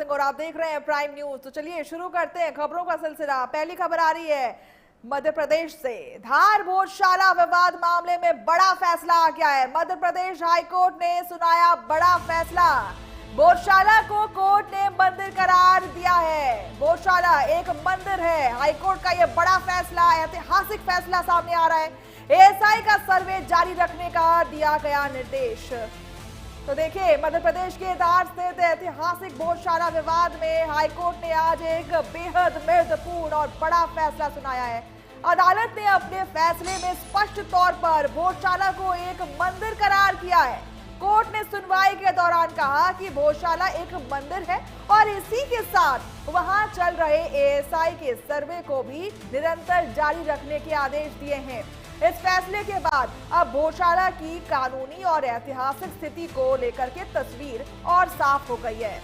सिंह और आप देख रहे हैं प्राइम न्यूज। तो चलिए शुरू करते हैं खबरों का सिलसिला। पहली खबर आ रही है मध्य प्रदेश से। धार भोजशाला विवाद मामले में बड़ा फैसला आ गया है। मध्य प्रदेश हाईकोर्ट ने सुनाया बड़ा फैसला। भोजशाला को कोर्ट ने मंदिर करार दिया है। भोजशाला एक मंदिर है। हाईकोर्ट का यह बड़ा फैसला, ऐतिहासिक फैसला सामने आ रहा है। एएसआई का सर्वे जारी रखने का दिया गया निर्देश। तो देखिए, मध्य प्रदेश के धार स्थित ऐतिहासिक भोजशाला विवाद में हाईकोर्ट ने आज एक बेहद महत्वपूर्ण और बड़ा फैसला सुनाया है। अदालत ने अपने फैसले में स्पष्ट तौर पर भोजशाला को एक मंदिर करार किया है। कोर्ट ने सुनवाई के दौरान कहा कि भोजशाला एक मंदिर है और इसी के साथ वहां चल रहे एएसआई के सर्वे को भी निरंतर जारी रखने के आदेश दिए हैं। इस फैसले के बाद अब भोजशाला की कानूनी और ऐतिहासिक स्थिति को लेकर के तस्वीर और साफ हो गई है।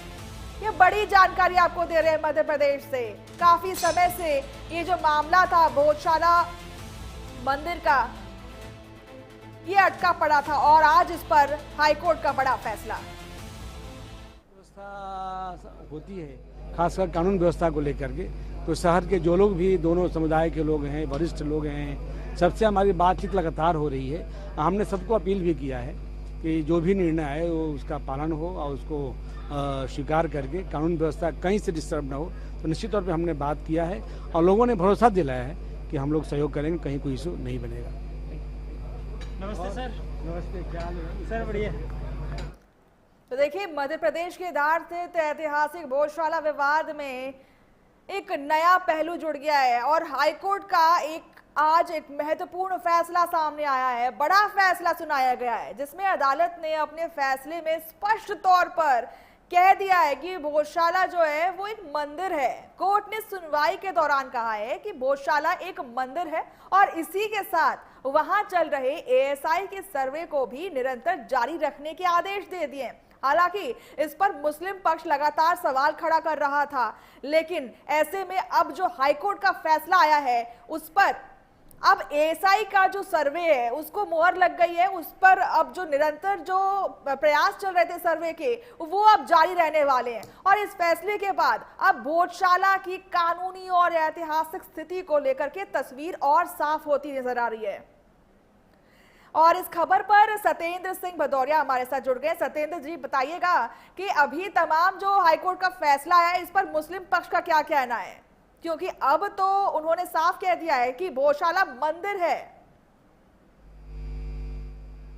ये बड़ी जानकारी आपको दे रहे हैं मध्य प्रदेश से। काफी समय से ये जो मामला था भोजशाला मंदिर का, ये अटका पड़ा था और आज इस पर हाईकोर्ट का बड़ा फैसला। व्यवस्था होती है, खासकर कानून व्यवस्था को लेकर के, तो शहर के जो लोग भी, दोनों समुदाय के लोग हैं, वरिष्ठ लोग हैं, सबसे हमारी बातचीत लगातार हो रही है। हमने सबको अपील भी किया है कि जो भी निर्णय है वो उसका पालन हो और उसको स्वीकार करके कानून व्यवस्था कहीं से डिस्टर्ब ना हो। तो निश्चित तौर पे हमने बात किया है और लोगों ने भरोसा दिलाया है कि हम लोग सहयोग करेंगे, कहीं कोई इशू नहीं बनेगा। नमस्ते सर। नमस्ते, क्या हाल है सर? बढ़िया। तो देखिए, मध्य प्रदेश के धार स्थित ऐतिहासिक भोजशाला विवाद में एक नया पहलू जुड़ गया है और हाईकोर्ट का आज एक महत्वपूर्ण फैसला सामने आया है। बड़ा फैसला सुनाया गया है जिसमें अदालत ने अपने फैसले में स्पष्ट तौर पर कह दिया है कि भोजशाला जो है वो एक मंदिर है। कोर्ट ने सुनवाई के दौरान कहा है कि भोजशाला एक मंदिर है और इसी के साथ वहां चल रहे एएसआई के सर्वे को भी निरंतर जारी रखने के आदेश दे दिए। हालांकि इस पर मुस्लिम पक्ष लगातार सवाल खड़ा कर रहा था, लेकिन ऐसे में अब जो हाईकोर्ट का फैसला आया है उस पर अब एएसआई का जो सर्वे है उसको मोहर लग गई है। उस पर अब जो निरंतर जो प्रयास चल रहे थे सर्वे के, वो अब जारी रहने वाले हैं। और इस फैसले के बाद अब भोजशाला की कानूनी और ऐतिहासिक स्थिति को लेकर के तस्वीर और साफ होती नजर आ रही है। और इस खबर पर सत्येंद्र सिंह भदौरिया हमारे साथ जुड़ गए। सत्येंद्र जी, बताइएगा कि अभी तमाम जो हाईकोर्ट का फैसला है इस पर मुस्लिम पक्ष का क्या कहना है, क्योंकि अब तो उन्होंने साफ कह दिया है कि भोजशाला मंदिर है।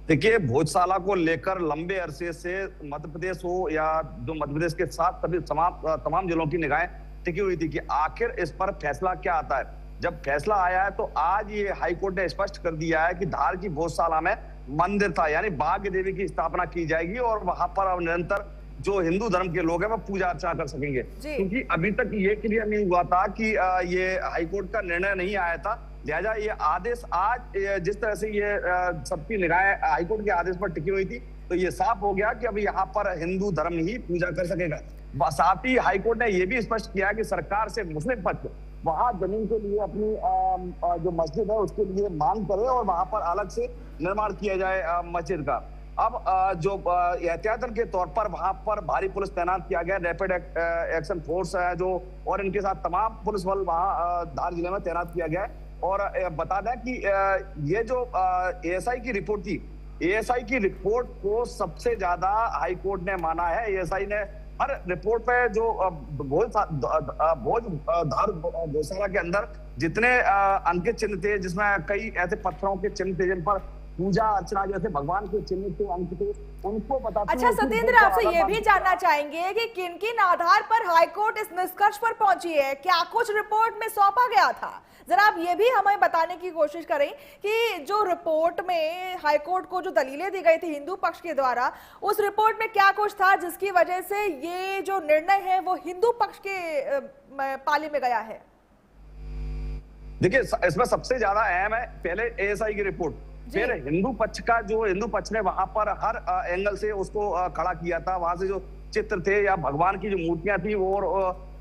देखिए, भोजशाला को लेकर लंबे अरसे से मध्य प्रदेश हो या जो मध्य प्रदेश के साथ सभी तमाम जिलों की निगाहें टिकी हुई थी कि आखिर इस पर फैसला क्या आता है। जब फैसला आया है तो आज ये हाईकोर्ट ने स्पष्ट कर दिया है कि धार की भोजशाला में मंदिर था, यानी भाग्य देवी की स्थापना की जाएगी और वहां पर अब निरंतर जो हिंदू धर्म के लोग हैं वो पूजा अर्चना कर सकेंगे। क्योंकि अभी तक ये क्लियर नहीं हुआ था कि ये हाईकोर्ट का निर्णय नहीं आया था, लिहाजा ये आदेश आज जिस तरह से ये सबकी निगाहें हाईकोर्ट के आदेश पर टिकी हुई थी, तो ये साफ हो गया कि अब यहाँ पर हिंदू धर्म ही पूजा कर सकेगा। साथ ही हाईकोर्ट ने यह भी स्पष्ट किया कि सरकार से मुस्लिम पक्ष वहां जमीन के लिए अपनी जो मस्जिद है उसके लिए मांग करे और वहां पर अलग से निर्माण किया जाए मस्जिद का। अब जो एहतियातन के तौर पर वहां पर भारी पुलिस तैनात किया गया, रैपिड एक्शन फोर्स है जो, और इनके साथ तमाम पुलिस बल वहां धार जिले में तैनात किया गया है। और बता दें कि ये जो एएसआई की रिपोर्ट थी, एएसआई की रिपोर्ट को सबसे ज्यादा हाईकोर्ट ने माना है। एएसआई ने हर रिपोर्ट पे जो धार गौशाला के अंदर जितने अंकित चिन्ह थे, जिसमें कई ऐसे पत्थरों के चिन्ह थे जिन पर पूजा अर्चना जैसे भगवान के चिन्ह थे, अंक थे, उनको बताते हैं। अच्छा सत्येंद्र, आपसे ये भी जानना चाहेंगे कि किन किन आधार पर हाईकोर्ट इस निष्कर्ष पर पहुंची है, क्या कुछ रिपोर्ट में सौंपा गया था? जरा आप ये भी हमें बताने की कोशिश करें कि जो रिपोर्ट में हाईकोर्ट को जो दलीलें दी गई थी हिंदू पक्ष के द्वारा, उस रिपोर्ट में क्या कुछ था जिसकी वजह से ये जो निर्णय है वो हिंदू पक्ष के पाले में गया है? देखिए, इसमें सबसे ज्यादा अहम है पहले एएसआई की रिपोर्ट, फिर हिंदू पक्ष का, जो हिंदू पक्ष ने वहां पर हर एंगल से उसको खड़ा किया था, वहां से जो चित्र थे या भगवान की जो मूर्तियां थी, और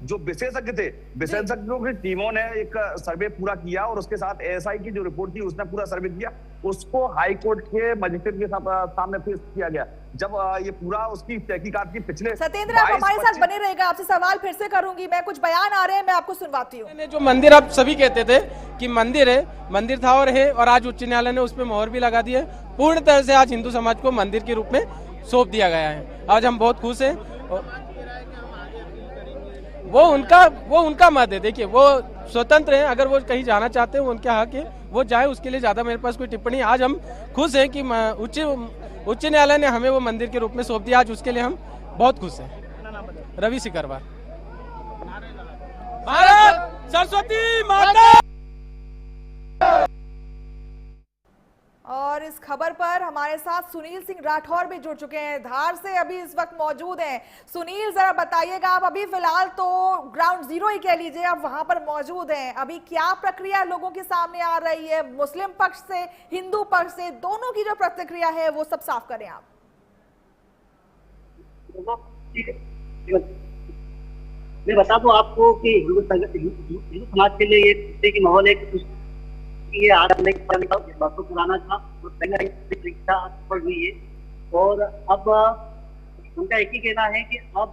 जो विशेषज्ञ थे, विशेषज्ञों की टीमों ने एक सर्वे पूरा किया और उसके साथ एएसआई की जो रिपोर्ट थी उसने पूरा सर्वे किया, उसको हाई कोर्ट के मजिस्ट्रेट के सामने पेश किया गया। जब ये पूरा उसकी तहकीकात की पिछले सत्येंद्र, आप हमारे साथ बने रहेगा, आपसे सवाल फिर से करूंगी मैं, कुछ बयान आ रहे हैं, मैं आपको सुनवाती हूँ। जो मंदिर आप सभी कहते थे कि मंदिर है, मंदिर था और है, और आज उच्च न्यायालय ने उस पर मोहर भी लगा दी है। पूर्ण तरह से आज हिंदू समाज को मंदिर के रूप में सौंप दिया गया है। आज हम बहुत खुश हैं। वो उनका मत है, देखिए वो स्वतंत्र हैं, अगर वो कहीं जाना चाहते हैं वो उनका हक है, वो जाए, उसके लिए ज्यादा मेरे पास कोई टिप्पणी। आज हम खुश हैं कि उच्च न्यायालय ने हमें वो मंदिर के रूप में सौंप दिया, आज उसके लिए हम बहुत खुश हैं। रवि सिकरवार। भारत सरस्वती माता। और इस खबर पर हमारे साथ सुनील सिंह राठौर भी जुड़ चुके हैं, धार से अभी इस वक्त मौजूद हैं। सुनील, जरा बताइएगा, आप अभी फिलहाल तो ग्राउंड जीरो ही कह लीजिए, आप वहां पर मौजूद हैं, अभी क्या प्रक्रिया लोगों के सामने आ रही है, मुस्लिम पक्ष से, हिंदू पक्ष से, दोनों की जो प्रतिक्रिया है वो सब साफ करें आप। मैं बता दूं आपको कि हिंदू समाज के लिए ये खुशी की माहौल है कि ये आज बातों पुराना था, परीक्षा पड़ हुई है, और अब उनका एक ही कहना है कि अब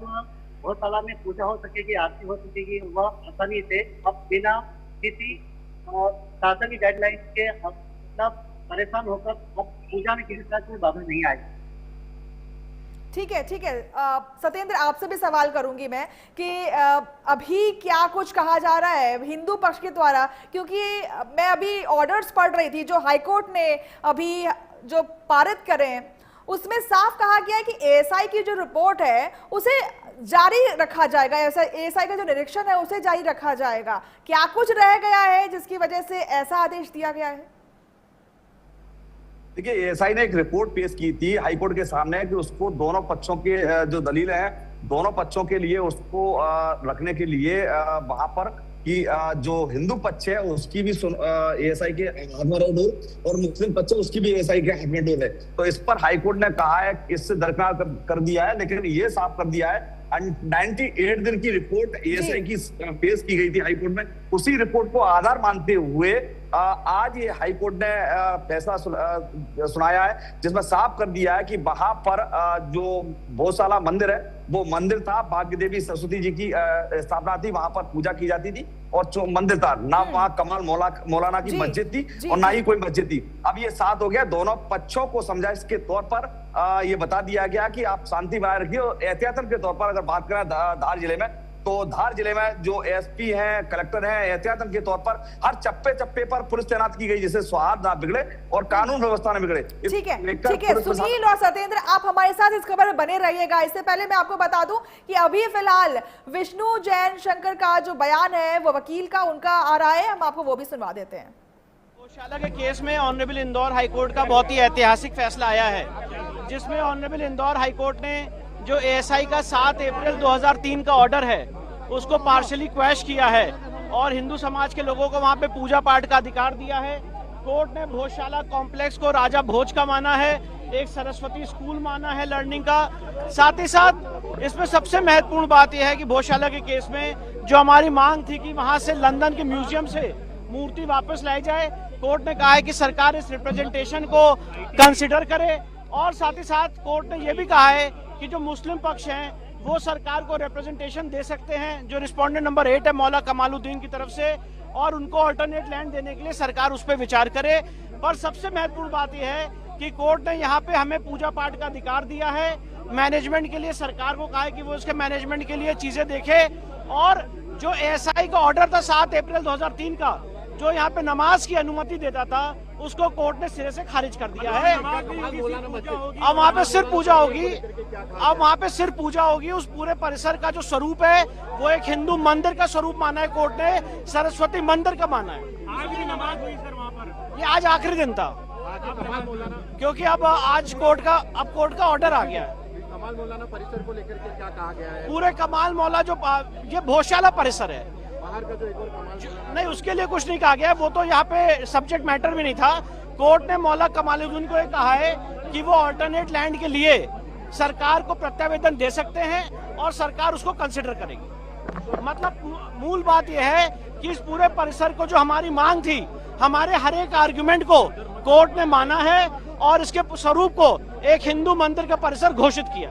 गौशाला में पूजा हो सकेगी, आरती हो सकेगी, वह आसानी से अब बिना किसी शासन की गाइडलाइन के मतलब परेशान होकर अब पूजा में किसी तरह की बाधा नहीं आएगी। ठीक है, ठीक है। सत्येंद्र, आपसे भी सवाल करूंगी मैं कि अभी क्या कुछ कहा जा रहा है हिंदू पक्ष के द्वारा, क्योंकि मैं अभी ऑर्डर्स पढ़ रही थी जो हाईकोर्ट ने अभी जो पारित करें, उसमें साफ कहा गया है कि एएसआई की जो रिपोर्ट है उसे जारी रखा जाएगा, एएसआई का जो निरीक्षण है उसे जारी रखा जाएगा। क्या कुछ रह गया है जिसकी वजह से ऐसा आदेश दिया गया है? देखिए, एएसआई ने एक रिपोर्ट पेश की थी हाईकोर्ट के सामने कि उसको दोनों पक्षों के जो दलील है, दोनों पक्षों के लिए उसको रखने के लिए वहां पर कि जो हिंदू पक्ष है उसकी भी एएसआई के हाथ में डोर और मुस्लिम पक्ष है उसकी भी एएसआई के हाथ में डोर है। तो इस पर हाईकोर्ट ने कहा है, इससे दरकिनार कर दिया है, लेकिन ये साफ कर दिया है 98 दिन की रिपोर्ट एएसआई की पेश की गई थी हाईकोर्ट में, उसी रिपोर्ट को आधार मानते हुए आज ये हाईकोर्ट ने फैसला सुनाया है, जिसमें साफ कर दिया है कि वहां पर जो भोजशाला मंदिर है वो मंदिर था, भाग्य देवी सरस्वती जी की स्थापना थी, वहां पर पूजा की जाती थी, और जो मंदिर था ना वहां कमाल मौलाना की मस्जिद थी और ना ही कोई मस्जिद थी। अब ये साथ हो गया, दोनों पक्षों को समझाइश के तौर पर ये बता दिया गया कि आप शांति बनाए रखिए। और एहतियातन के तौर पर अगर बात करें धार जिले में, तो धार जिले में जो एसपी हैं, कलेक्टर हैं, एहतियातन के तौर पर हर चप्पे चप्पे पर पुलिस तैनात की गई, जिससे सौहार्द ना बिगड़े और कानून व्यवस्था न बिगड़े। ठीक है, ठीक है। सुनील और सत्येंद्र, आप हमारे साथ इस खबर में बने रहिएगा। इससे पहले मैं आपको बता दूं कि अभी फिलहाल विष्णु जैन शंकर का जो बयान है वो वकील का उनका आ रहा है, हम आपको वो भी सुनवा देते हैं। गौशाला के केस में ऑनरेबल इंदौर हाईकोर्ट का बहुत ही ऐतिहासिक फैसला आया है, जिसमें ऑनरेबल इंदौर हाईकोर्ट ने जो एएसआई का 7 अप्रैल 2003 का ऑर्डर है उसको पार्शली क्वैश किया है और हिंदू समाज के लोगों को वहां पे पूजा पाठ का अधिकार दिया है। कोर्ट ने भोजशाला कॉम्प्लेक्स को राजा भोज का माना है, एक सरस्वती स्कूल माना है लर्निंग का। साथ ही साथ इसमें सबसे महत्वपूर्ण बात यह है कि भोजशाला के केस में जो हमारी मांग थी कि वहां से लंदन के म्यूजियम से मूर्ति वापस लाई जाए, कोर्ट ने कहा है कि सरकार इस रिप्रेजेंटेशन को कंसिडर करे। और साथ ही साथ कोर्ट ने यह भी कहा है कि जो मुस्लिम पक्ष हैं वो सरकार को रिप्रेजेंटेशन दे सकते हैं, जो रिस्पोंडेंट नंबर 8 है मौला कमालुद्दीन की तरफ से, और उनको अल्टरनेट लैंड देने के लिए सरकार उस पर विचार करे। पर सबसे महत्वपूर्ण बात यह है कि कोर्ट ने यहाँ पे हमें पूजा पाठ का अधिकार दिया है। मैनेजमेंट के लिए सरकार को कहा है कि वो उसके मैनेजमेंट के लिए चीजें देखे। और जो एएसआई का ऑर्डर था 7 अप्रैल 2003 का, जो यहाँ पे नमाज की अनुमति देता था, उसको कोर्ट ने सिरे से खारिज कर दिया है। अब वहाँ पे सिर्फ पूजा होगी, अब वहाँ पे सिर्फ पूजा होगी। उस पूरे परिसर का जो स्वरूप है वो एक हिंदू मंदिर का स्वरूप माना है कोर्ट ने, सरस्वती मंदिर का माना है। नमाज हुई सर वहाँ पर, ये आज आखिरी दिन था, क्योंकि अब आज कोर्ट का ऑर्डर आ गया है। कमाल मौलाना परिसर को लेकर के क्या कहा गया है? पूरे कमाल मौला जो ये भोजशाला परिसर है, बाहर का जो एक और कमाल नहीं, उसके लिए कुछ नहीं कहा गया, वो तो यहाँ पे सब्जेक्ट मैटर भी नहीं था। कोर्ट ने मौला कमालुद्दीन को कहा है कि वो अल्टरनेट लैंड के लिए सरकार को प्रत्यावेदन दे सकते हैं और सरकार उसको कंसिडर करेगी। मतलब मूल बात यह है कि इस पूरे परिसर को जो हमारी मांग थी, हमारे हर एक आर्गुमेंट को कोर्ट ने माना है और इसके स्वरूप को एक हिंदू मंदिर का परिसर घोषित किया।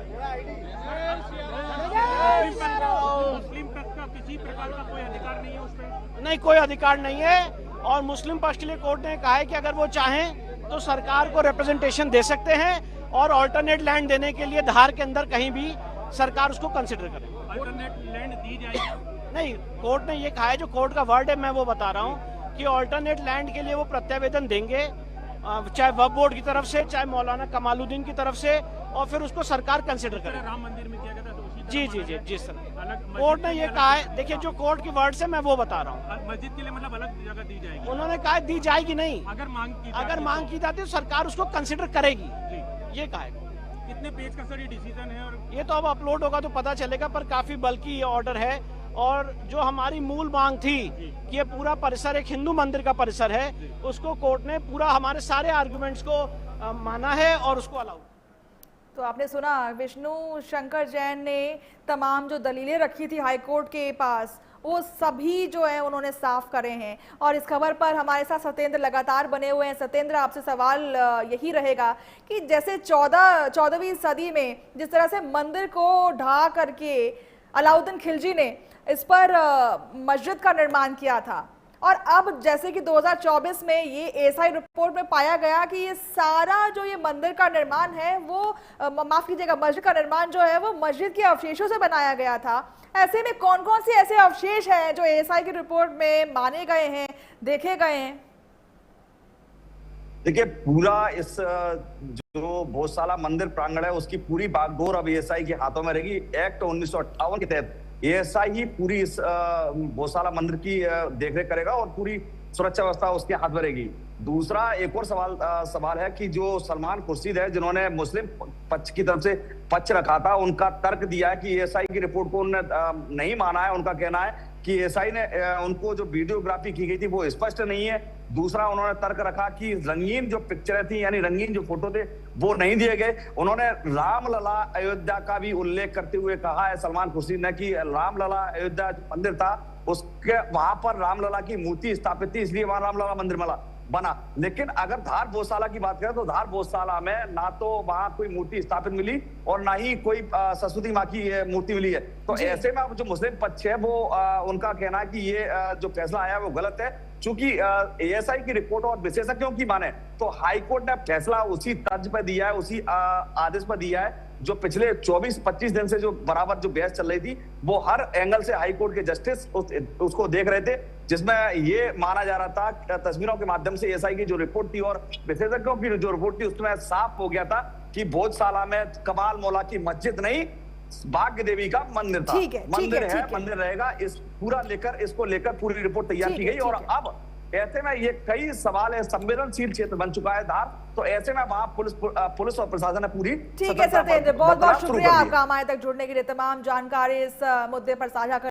मुस्लिम पक्ष का किसी प्रकार का कोई अधिकार नहीं है उस पर? नहीं, कोई अधिकार नहीं है। और मुस्लिम पक्ष के लिए कोर्ट ने कहा है कि अगर वो चाहें तो सरकार को रिप्रेजेंटेशन दे सकते हैं और ऑल्टरनेट लैंड देने के लिए धार के अंदर कहीं भी सरकार उसको कंसिडर करे। अल्टरनेट लैंड दी जाएगी? नहीं, कोर्ट ने ये कहा है, जो कोर्ट का वर्ड है मैं वो बता रहा हूँ कि ऑल्टरनेट लैंड के लिए वो प्रत्यावेदन देंगे, चाहे वक्फ बोर्ड की तरफ से, चाहे मौलाना कमालुद्दीन की तरफ से, और फिर उसको सरकार कंसिडर करे। राम मंदिर में किया गया था तो उसी तरह जी माना जी जी जाए। जी सर, अलग कोर्ट ने मस्जिद ये के कहा लिए है। देखिए, जो कोर्ट की वर्ड है मैं वो बता रहा हूँ। मस्जिद के लिए मतलब अलग जगह दी जाएगी? उन्होंने कहा दी जाएगी नहीं, अगर मांग की अगर मांग की जाती है तो सरकार उसको कंसिडर करेगी, ये कहा है। कितने पेज का सर ये डिसीजन है? और ये तो अब अपलोड होगा तो पता चलेगा, पर काफी बल्कि ये ऑर्डर है। और जो हमारी मूल मांग थी कि ये पूरा परिसर एक हिंदू मंदिर का परिसर है, उसको कोर्ट ने पूरा हमारे सारे आर्गुमेंट्स को माना है और उसको अलाउ। तो आपने सुना, विष्णु शंकर जैन ने तमाम जो दलीलें रखी थी हाईकोर्ट के पास, वो सभी जो है उन्होंने साफ करे हैं। और इस खबर पर हमारे साथ सत्येंद्र लगातार बने हुए हैं। सत्येंद्र, आपसे सवाल यही रहेगा कि जैसे 14वीं सदी में जिस तरह से मंदिर को ढा करके अलाउद्दीन खिलजी ने इस पर मस्जिद का निर्माण किया था, और अब जैसे कि 2024 में ये एएसआई रिपोर्ट में पाया गया कि ये सारा जो ये मंदिर का निर्माण है वो माफ कीजिएगा, मस्जिद का निर्माण जो है वो मस्जिद के अवशेषों से बनाया गया था। ऐसे में कौन कौन से ऐसे अवशेष हैं जो एएसआई की रिपोर्ट में माने गए हैं, देखे गए हैं? देखिए, पूरा इस जो भोजशाला मंदिर प्रांगण है उसकी पूरी बागडोर अब एएसआई के हाथों में रहेगी। एक्ट 1958 के तहत एएसआई ही पूरी इस भोजशाला मंदिर की देखरेख करेगा और पूरी सुरक्षा व्यवस्था उसके हाथ में रहेगी। दूसरा एक और सवाल है कि जो सलमान खुर्शीद है, जिन्होंने मुस्लिम पक्ष की तरफ से पक्ष रखा था, उनका तर्क दिया है कि एएसआई की रिपोर्ट को उन्होंने नहीं माना है। उनका कहना है कि एएसआई ने उनको जो वीडियोग्राफी की गई थी वो स्पष्ट नहीं है। दूसरा उन्होंने तर्क रखा कि रंगीन जो पिक्चरें थी, यानी रंगीन जो फोटो थे, वो नहीं दिए गए। उन्होंने रामलला अयोध्या का भी उल्लेख करते हुए कहा है सलमान खुर्शीद ने कि रामलला अयोध्या जो मंदिर था उसके वहां पर रामलला की मूर्ति स्थापित थी, इसलिए वहां रामलला मंदिर बना। लेकिन अगर धार भोजशाला की बात करें तो धार भोजशाला में ना तो वहां कोई मूर्ति स्थापित मिली और ना ही कोई सरस्वती माँ की मूर्ति मिली है। तो ऐसे में जो मुस्लिम पक्ष है वो उनका कहना है कि ये जो फैसला आया है वो गलत है। चूंकि एएसआई की रिपोर्ट और विशेषज्ञों की माने तो हाईकोर्ट ने फैसला उसी तर्ज पर दिया है, उसी आदेश पर दिया है जो पिछले 24-25 दिन से जो बराबर जो बहस चल रही थी, वो हर एंगल से हाईकोर्ट के जस्टिस उसको देख रहे थे, जिसमें ये माना जा रहा था तस्वीरों के माध्यम से एएसआई की जो रिपोर्ट थी और विशेषज्ञों की जो रिपोर्ट थी उसमें साफ हो गया था कि भोजशाला में कमाल मौला की मस्जिद नहीं, भाग्य देवी का मंदिर था। मंदिर है, मंदिर रहेगा। इस पूरा इसको लेकर पूरी रिपोर्ट तैयार की गई। और अब ऐसे में ये कई सवाल है, संवेदनशील क्षेत्र बन चुका है धार, तो ऐसे में वहां पुलिस और प्रशासन ने पूरी ठीक है सत्येंद्र, बहुत बहुत शुक्रिया आपका हमारे तक जुड़ने के लिए, तमाम जानकारी इस मुद्दे पर साझा कर